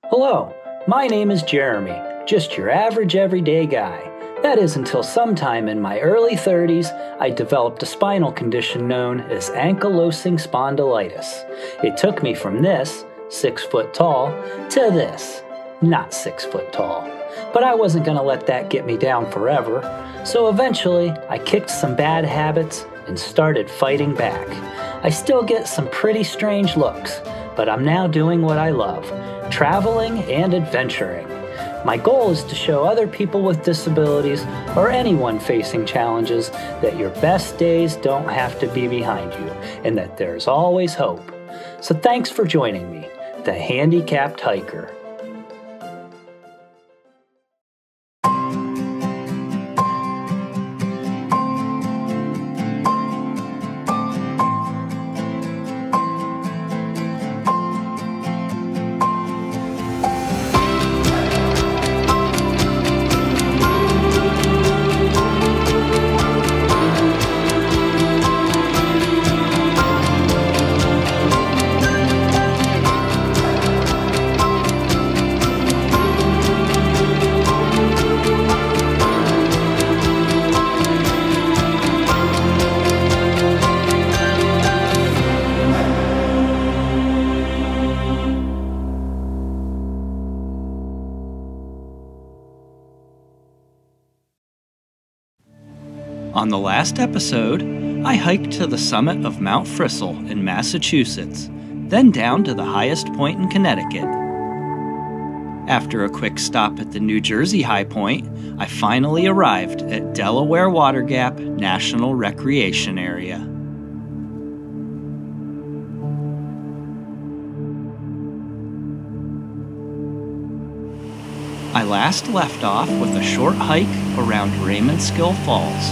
Hello, my name is Jeremy, just your average everyday guy. That is until sometime in my early 30s, I developed a spinal condition known as ankylosing spondylitis. It took me from this, 6 foot tall, to this, not 6 foot tall. But I wasn't going to let that get me down forever, so eventually I kicked some bad habits and started fighting back. I still get some pretty strange looks, but I'm now doing what I love, traveling and adventuring. My goal is to show other people with disabilities or anyone facing challenges that your best days don't have to be behind you and that there's always hope. So thanks for joining me, the Handicapped Hiker. On the last episode, I hiked to the summit of Mount Frisell in Massachusetts, then down to the highest point in Connecticut. After a quick stop at the New Jersey high point, I finally arrived at Delaware Water Gap National Recreation Area. I last left off with a short hike around Raymondskill Falls.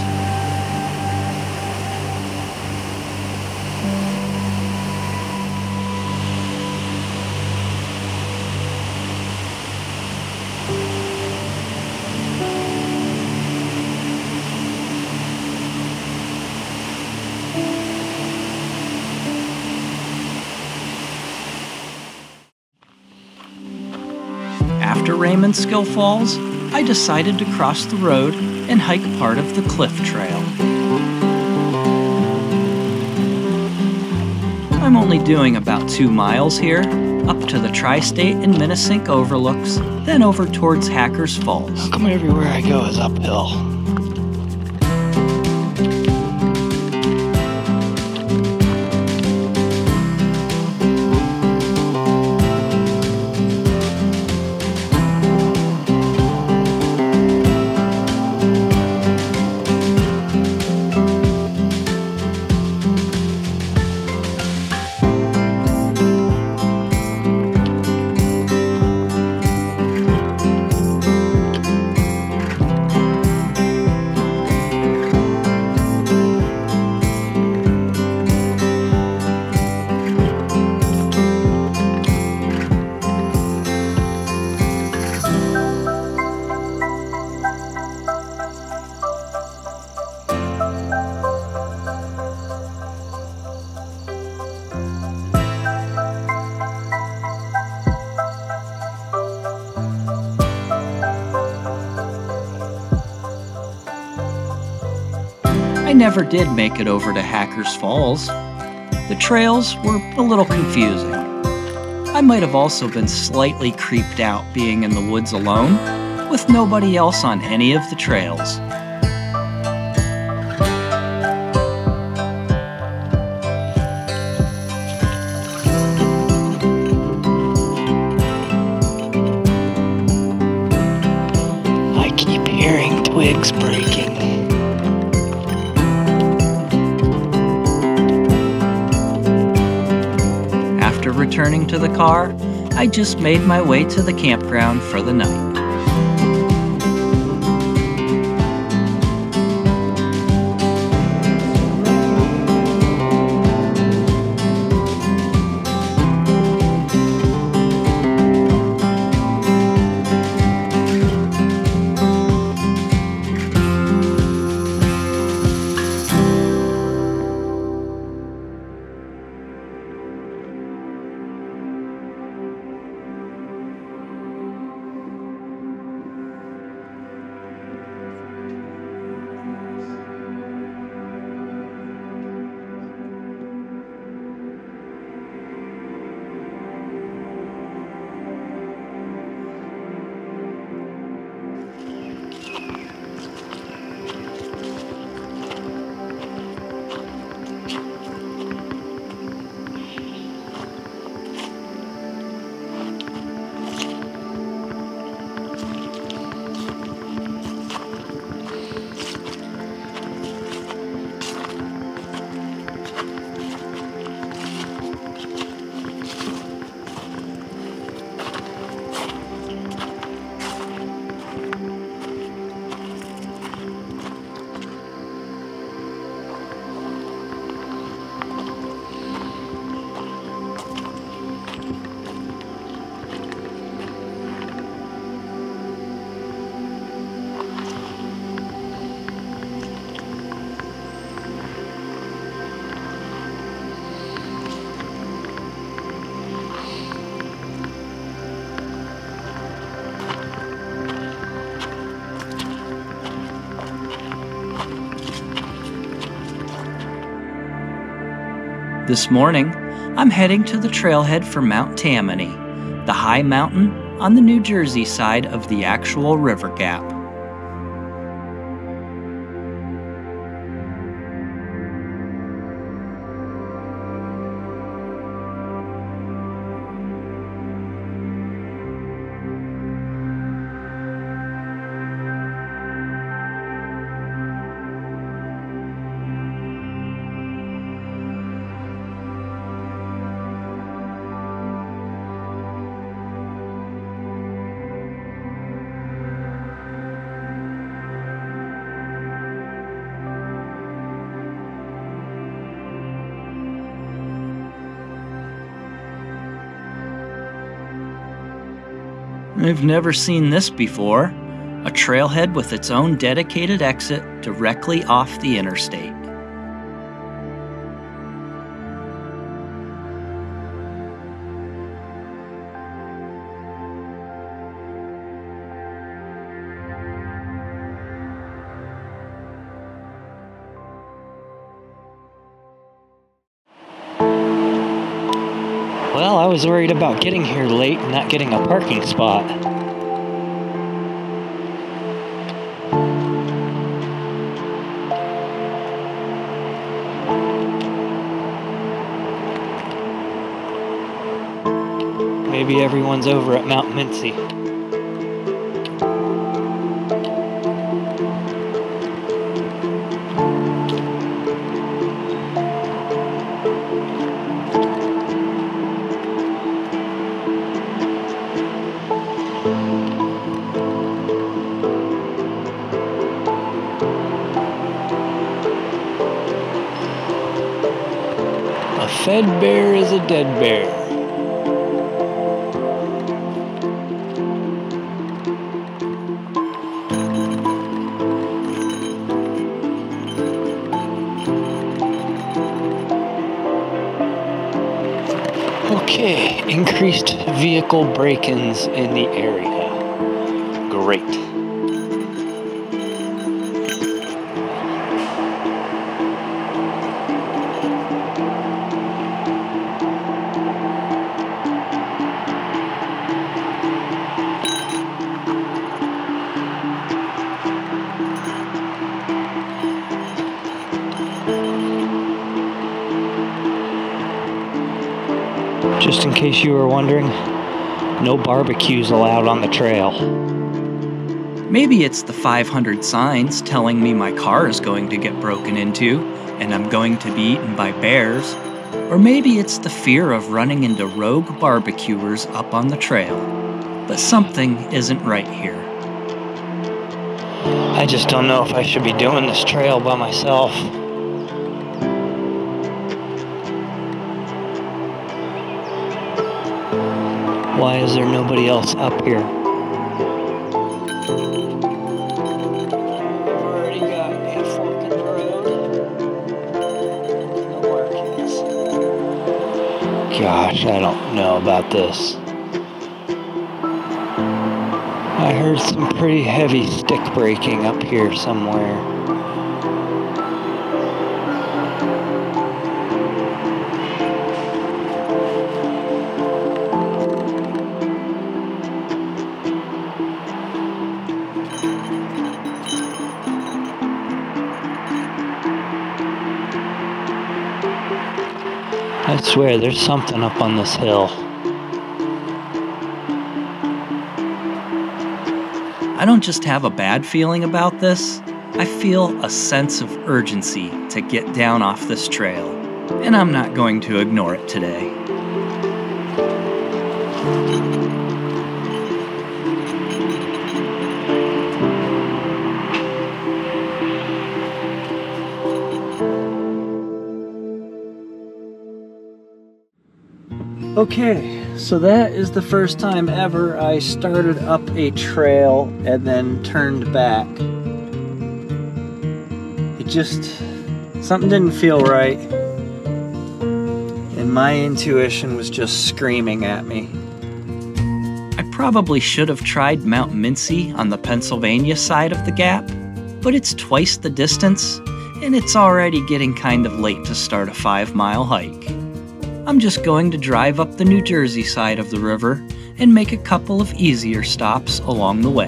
After Raymondskill Falls, I decided to cross the road and hike part of the cliff trail. I'm only doing about 2 miles here, up to the Tri-State and Minisink overlooks, then over towards Hackers Falls. How come everywhere I go is uphill? I never did make it over to Hackers Falls. The trails were a little confusing. I might have also been slightly creeped out being in the woods alone, with nobody else on any of the trails. I keep hearing twigs breaking. After returning to the car, I just made my way to the campground for the night. This morning, I'm heading to the trailhead for Mount Tammany, the high mountain on the New Jersey side of the actual river gap. I've never seen this before, a trailhead with its own dedicated exit directly off the interstate. Well, I was worried about getting here late and not getting a parking spot. Maybe everyone's over at Mount Minsi. A fed bear is a dead bear. Okay, increased vehicle break-ins in the area. Great. Just in case you were wondering, no barbecues allowed on the trail. Maybe it's the 500 signs telling me my car is going to get broken into and I'm going to be eaten by bears. Or maybe it's the fear of running into rogue barbecuers up on the trail. But something isn't right here. I just don't know if I should be doing this trail by myself. Why is there nobody else up here? I've already got a fork in the road. No markings. Gosh, I don't know about this. I heard some pretty heavy stick breaking up here somewhere. I swear, there's something up on this hill. I don't just have a bad feeling about this, I feel a sense of urgency to get down off this trail, and I'm not going to ignore it today. Okay, so that is the first time ever I started up a trail and then turned back. Something didn't feel right. And my intuition was just screaming at me. I probably should have tried Mount Minsi on the Pennsylvania side of the gap, but it's twice the distance, and it's already getting kind of late to start a 5-mile hike. I'm just going to drive up the New Jersey side of the river and make a couple of easier stops along the way.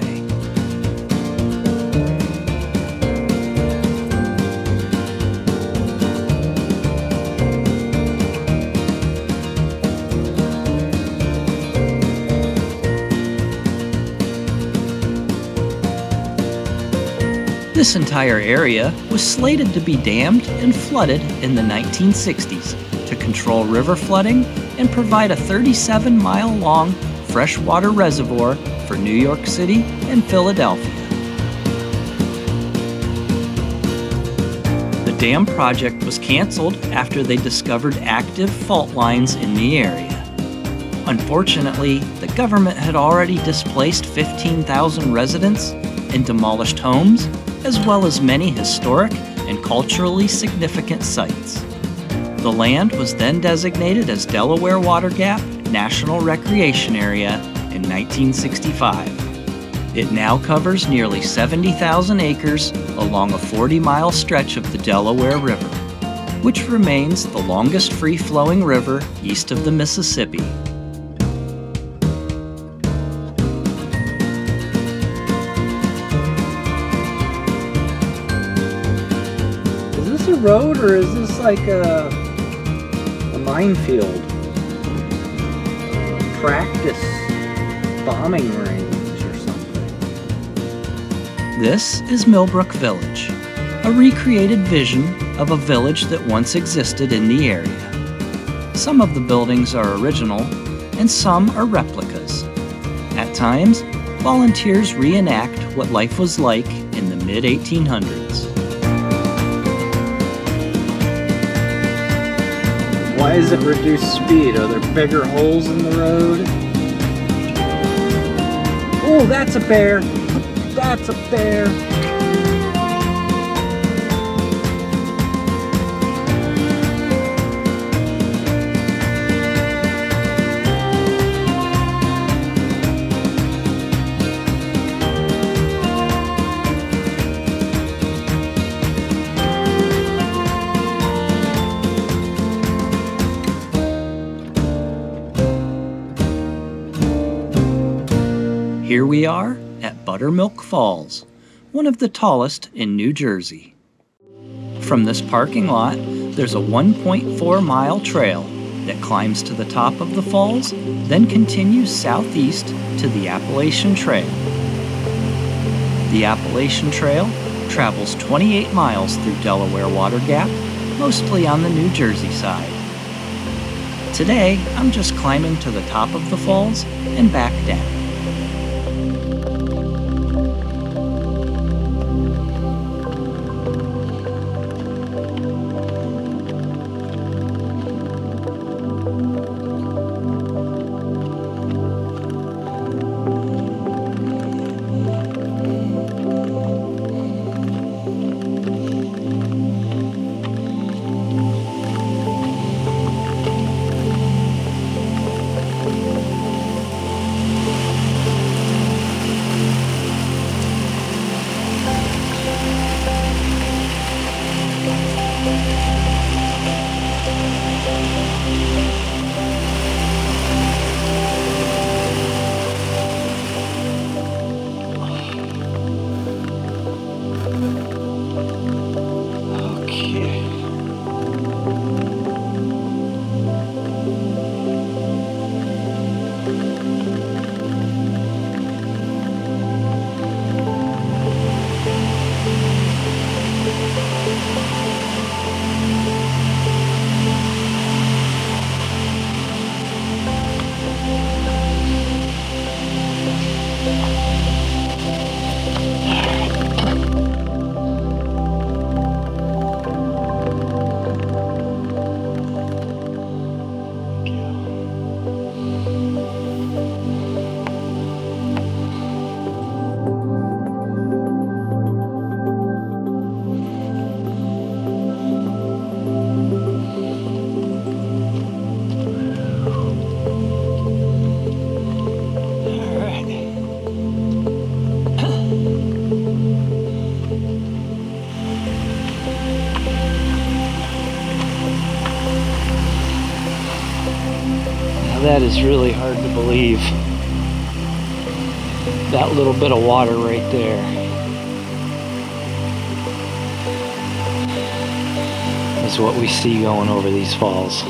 This entire area was slated to be dammed and flooded in the 1960s to control river flooding and provide a 37-mile-long freshwater reservoir for New York City and Philadelphia. The dam project was canceled after they discovered active fault lines in the area. Unfortunately, the government had already displaced 15,000 residents and demolished homes, as well as many historic and culturally significant sites. The land was then designated as Delaware Water Gap National Recreation Area in 1965. It now covers nearly 70,000 acres along a 40-mile stretch of the Delaware River, which remains the longest free-flowing river east of the Mississippi. Road, or is this like a minefield? Practice bombing range or something? This is Millbrook Village, a recreated vision of a village that once existed in the area. Some of the buildings are original and some are replicas. At times, volunteers reenact what life was like in the mid-1800s. Why is it reduced speed? Are there bigger holes in the road? Oh, that's a bear! That's a bear! Here we are at Buttermilk Falls, one of the tallest in New Jersey. From this parking lot, there's a 1.4-mile trail that climbs to the top of the falls, then continues southeast to the Appalachian Trail. The Appalachian Trail travels 28 miles through Delaware Water Gap, mostly on the New Jersey side. Today, I'm just climbing to the top of the falls and back down. Now that is really hard to believe. That little bit of water right there is what we see going over these falls.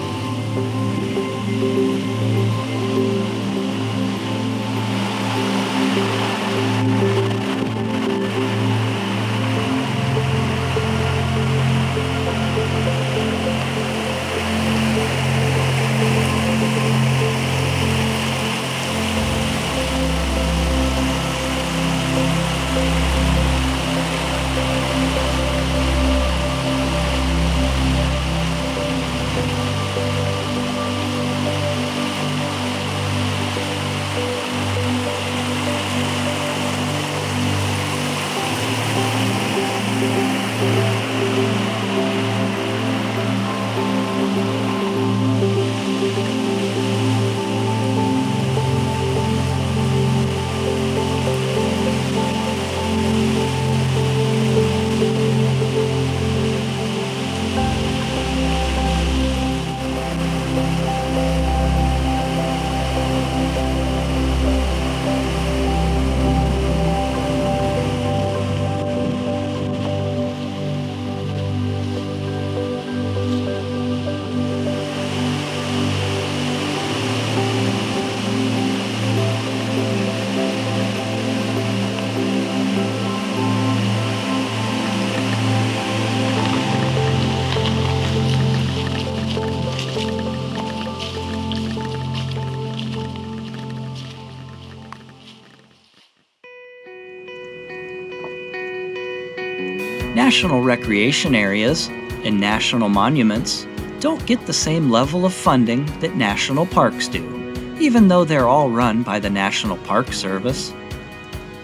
National recreation areas and national monuments don't get the same level of funding that national parks do, even though they're all run by the National Park Service.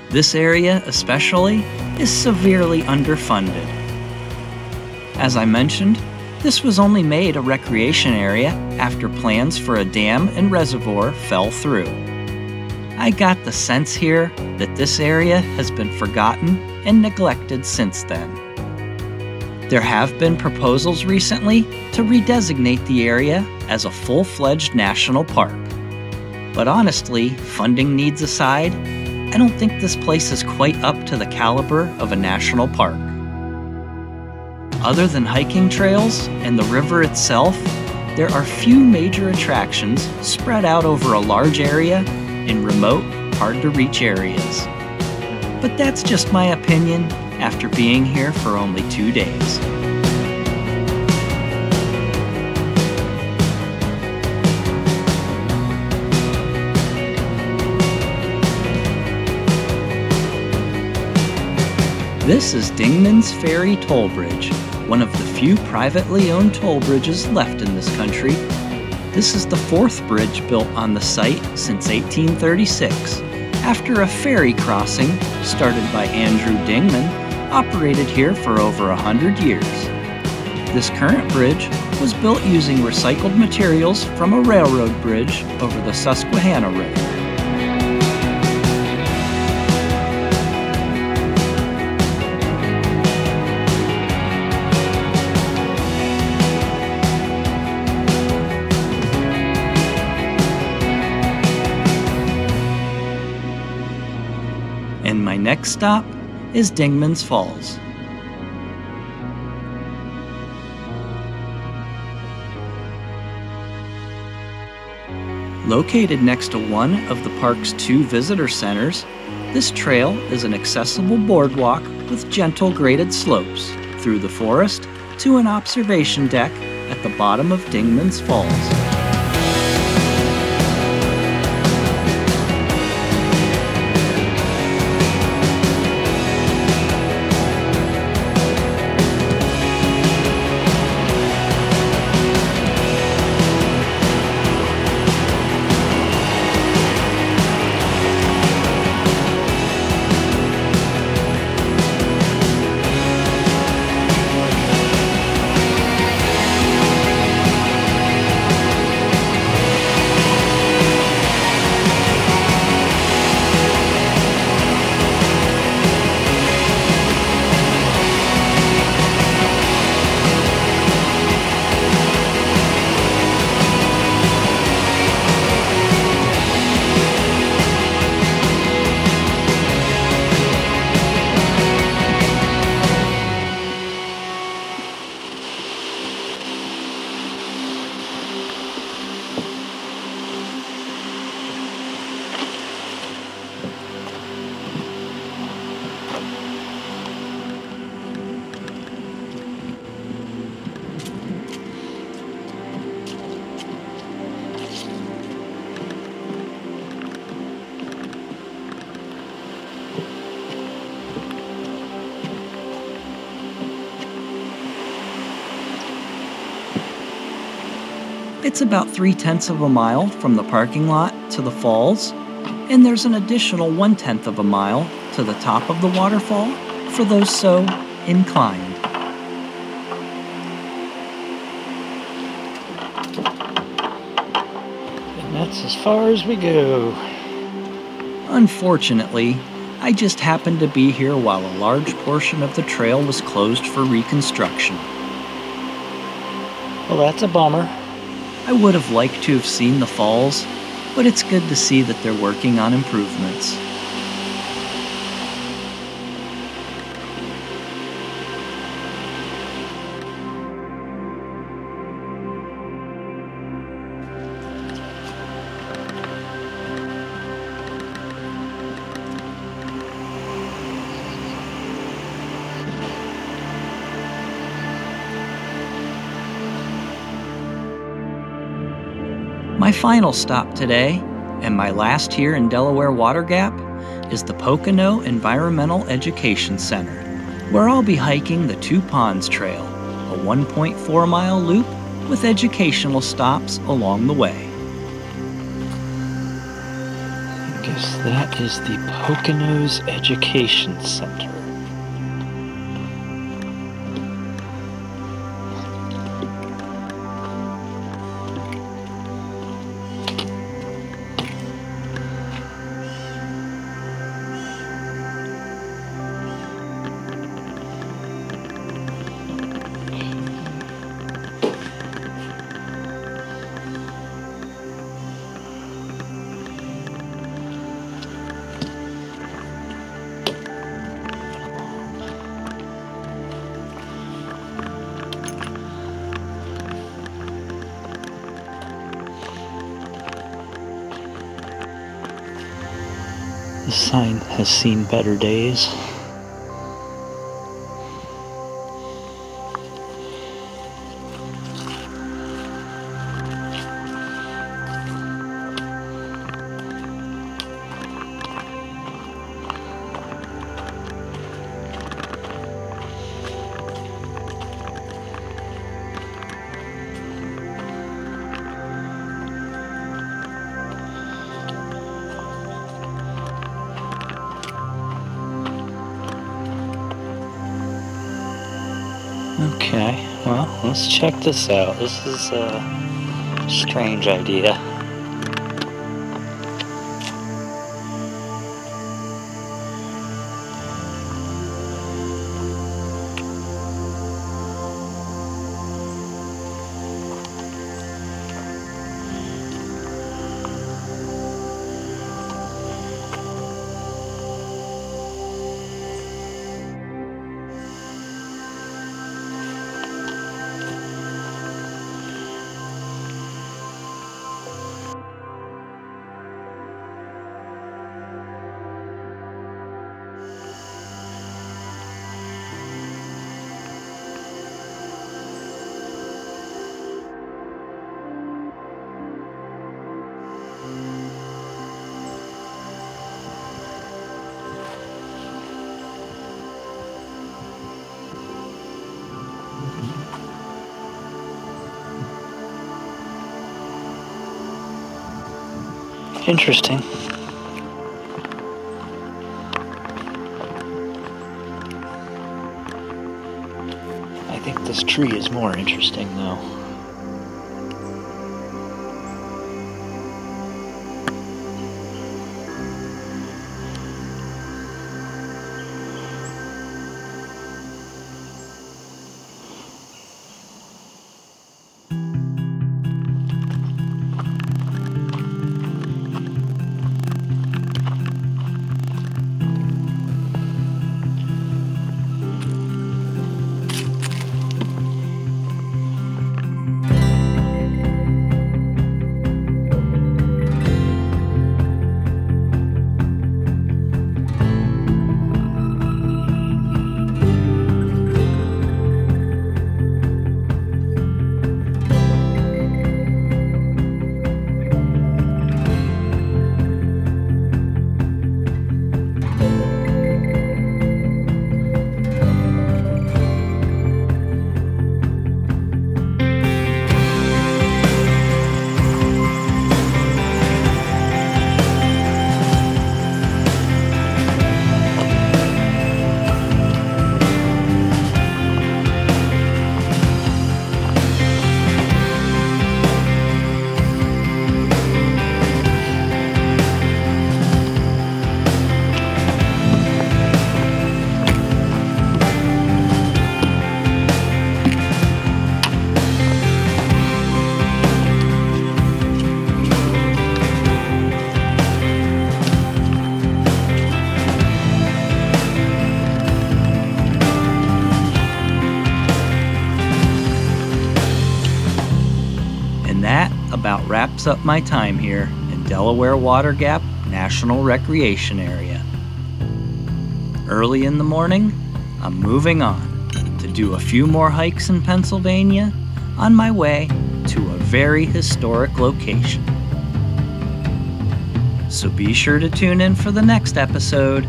This area, especially, is severely underfunded. As I mentioned, this was only made a recreation area after plans for a dam and reservoir fell through. I got the sense here that this area has been forgotten and neglected since then. There have been proposals recently to redesignate the area as a full-fledged national park. But honestly, funding needs aside, I don't think this place is quite up to the caliber of a national park. Other than hiking trails and the river itself, there are few major attractions spread out over a large area in remote, hard-to-reach areas. But that's just my opinion after being here for only 2 days. This is Dingmans Ferry Toll Bridge, one of the few privately owned toll bridges left in this country. This is the 4th bridge built on the site since 1836, after a ferry crossing started by Andrew Dingman operated here for over 100 years. This current bridge was built using recycled materials from a railroad bridge over the Susquehanna River. And my next stop is Dingmans Falls. Located next to one of the park's 2 visitor centers, this trail is an accessible boardwalk with gentle graded slopes through the forest to an observation deck at the bottom of Dingmans Falls. It's about 3/10 of a mile from the parking lot to the falls, and there's an additional 1/10 of a mile to the top of the waterfall for those so inclined. And that's as far as we go. Unfortunately, I just happened to be here while a large portion of the trail was closed for reconstruction. Well, that's a bummer. I would have liked to have seen the falls, but it's good to see that they're working on improvements. My final stop today, and my last here in Delaware Water Gap, is the Pocono Environmental Education Center, where I'll be hiking the Two Ponds Trail, a 1.4-mile loop with educational stops along the way. I guess that is the Pocono's Education Center. The sign has seen better days. Okay, well, let's check this out. This is a strange idea. Interesting. I think this tree is more interesting, though. wraps up my time here in Delaware Water Gap National Recreation Area. Early in the morning, I'm moving on to do a few more hikes in Pennsylvania on my way to a very historic location. So be sure to tune in for the next episode,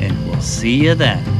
and we'll see you then.